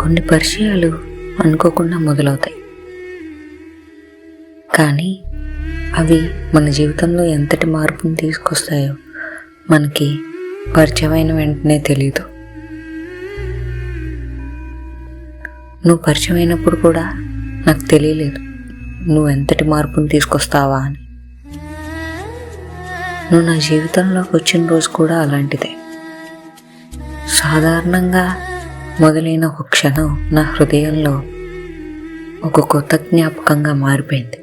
కొన్ని పరిచయాలు అనుకోకుండా మొదలవుతాయి, కానీ అవి మన జీవితంలో ఎంతటి మార్పుని తీసుకొస్తాయో మనకి పరిచయమైన వెంటనే తెలీదు. నువ్వు పరిచయం అయినప్పుడు కూడా నాకు తెలియలేదు నువ్వు ఎంతటి మార్పుని తీసుకొస్తావా అని. నువ్వు నా జీవితంలోకి వచ్చిన రోజు కూడా అలాంటిదే. సాధారణంగా మొదలైన ఒక క్షణం నా హృదయంలో ఒక కొత్త జ్ఞాపకంగా మారిపోయింది.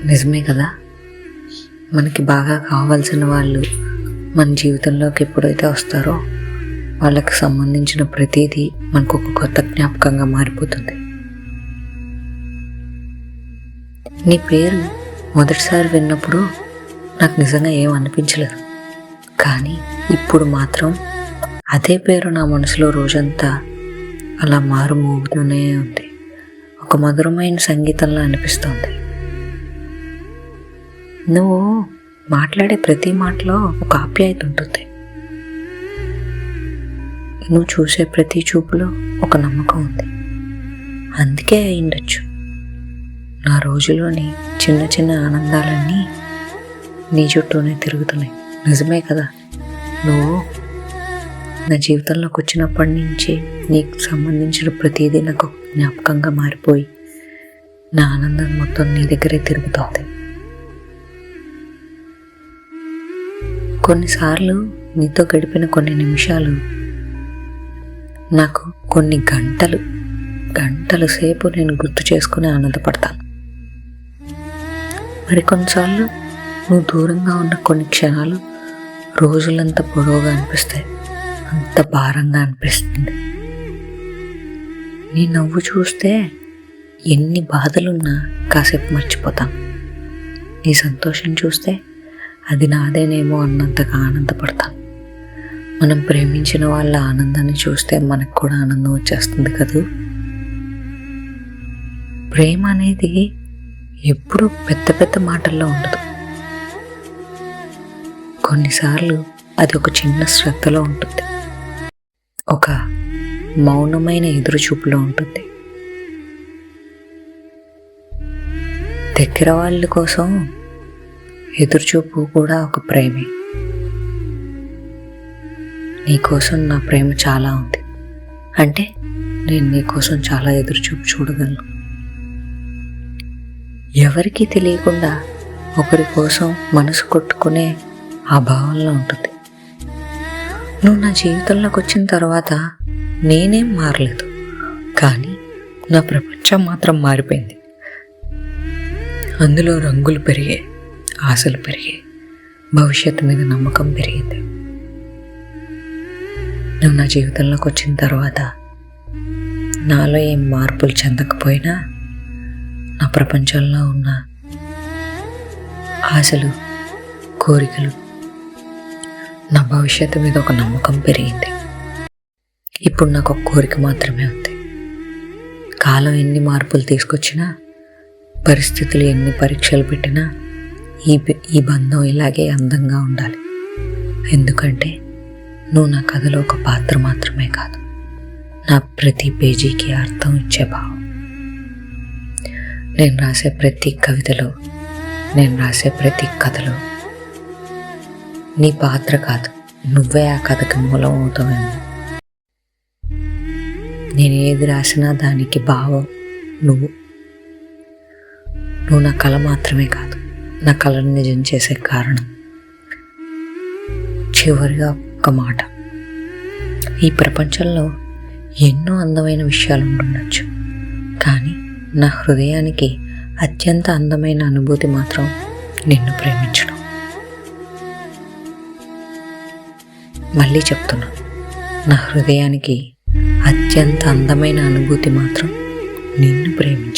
నిజమే కదా, మనకి బాగా కావాల్సిన వాళ్ళు మన జీవితంలోకి ఎప్పుడైతే వస్తారో వాళ్ళకి సంబంధించిన ప్రతిదీ మనకు ఒక కొత్త జ్ఞాపకంగా మారిపోతుంది. నీ పేరు మొదటిసారి విన్నప్పుడు నాకు నిజంగా ఏం అనిపించలేదు, కానీ ఇప్పుడు మాత్రం అదే పేరు నా మనసులో రోజంతా అలా మారుమోగుతూనే ఉంది. ఒక మధురమైన సంగీతంలా అనిపిస్తుంది. నువ్వు మాట్లాడే ప్రతి మాటలో ఒక ఆప్యాయత ఉంటుంది. నువ్వు చూసే ప్రతి చూపులో ఒక నమ్మకం ఉంది. అందుకే అయిండొచ్చు నా రోజులోని చిన్న చిన్న ఆనందాలన్నీ నీ చుట్టూనే తిరుగుతున్నాయి. నిజమే కదా, నువ్వు నా జీవితంలోకి వచ్చినప్పటి నుంచి నీకు సంబంధించిన ప్రతిదీ నాకు జ్ఞాపకంగా మారిపోయి నా ఆనందం మొత్తం నీ దగ్గరే తిరుగుతుంది. కొన్నిసార్లు నీతో గడిపిన కొన్ని నిమిషాలు నాకు కొన్ని గంటల సేపు నేను గుర్తు చేసుకుని ఆనందపడతాను. మరికొన్నిసార్లు నువ్వు దూరంగా ఉన్న కొన్ని క్షణాలు రోజులంత పొడవుగా అనిపిస్తాయి, అంత భారంగా అనిపిస్తుంది. నీ నవ్వు చూస్తే ఎన్ని బాధలున్నా కాసేపు మర్చిపోతాను. నీ సంతోషం చూస్తే అది నాదేనేమో అన్నంతగా ఆనందపడతాను. మనం ప్రేమించిన వాళ్ళ ఆనందాన్ని చూస్తే మనకు కూడా ఆనందం వచ్చేస్తుంది కదూ. ప్రేమ అనేది ఎప్పుడూ పెద్ద పెద్ద మాటల్లో ఉండదు. కొన్నిసార్లు అది ఒక చిన్న శ్రద్ధలో ఉంటుంది, ఒక మౌనమైన ఎదురుచూపులో ఉంటుంది. దగ్గర వాళ్ళ కోసం ఎదురుచూపు కూడా ఒక ప్రేమే. నీకోసం నా ప్రేమ చాలా ఉంది అంటే నేను నీకోసం చాలా ఎదురుచూపు చూడగలను. ఎవరికీ తెలియకుండా ఒకరి కోసం మనసు కొట్టుకునే ఆ భావనలో ఉంటుంది. నువ్వు నా జీవితంలోకి వచ్చిన తర్వాత నేనేం మారలేదు, కానీ నా ప్రపంచం మాత్రం మారిపోయింది. అందులో రంగులు పెరిగాయి, ఆశలు పెరిగాయి, భవిష్యత్తు మీద నమ్మకం పెరిగింది. నువ్వు నా జీవితంలోకి వచ్చిన తర్వాత నాలో ఏం మార్పులు చెందకపోయినా నా ప్రపంచంలో ఉన్న ఆశలు, కోరికలు, నా భవిష్యత్తు మీద ఒక నమ్మకం పెరిగింది. ఇప్పుడు నాకు ఒక కోరిక మాత్రమే ఉంది. కాలం ఎన్ని మార్పులు తీసుకొచ్చినా, పరిస్థితులు ఎన్ని పరీక్షలు పెట్టినా ఈ బంధం ఇలాగే అందంగా ఉండాలి. ఎందుకంటే నువ్వు నా కథలో ఒక పాత్ర మాత్రమే కాదు, నా ప్రతి పేజీకి అర్థం ఇచ్చే భావం. నేను రాసే ప్రతి కవితలో, నేను రాసే ప్రతి కథలో నీ పాత్ర కాదు, నువ్వే ఆ కథకి మూలం అవుతావేమో. నేను ఏది రాసినా దానికి భావం నువ్వు నా కళ మాత్రమే కాదు, నా కళను నిజం చేసే కారణం. చివరిగా ఒక మాట, ఈ ప్రపంచంలో ఎన్నో అందమైన విషయాలు ఉండుండొచ్చు, కానీ నా హృదయానికి అత్యంత అందమైన అనుభూతి మాత్రం నిన్ను ప్రేమించడం. మళ్ళీ చెప్తున్నా, నా హృదయానికి అత్యంత అందమైన అనుభూతి మాత్రం నిన్ను ప్రేమించడం.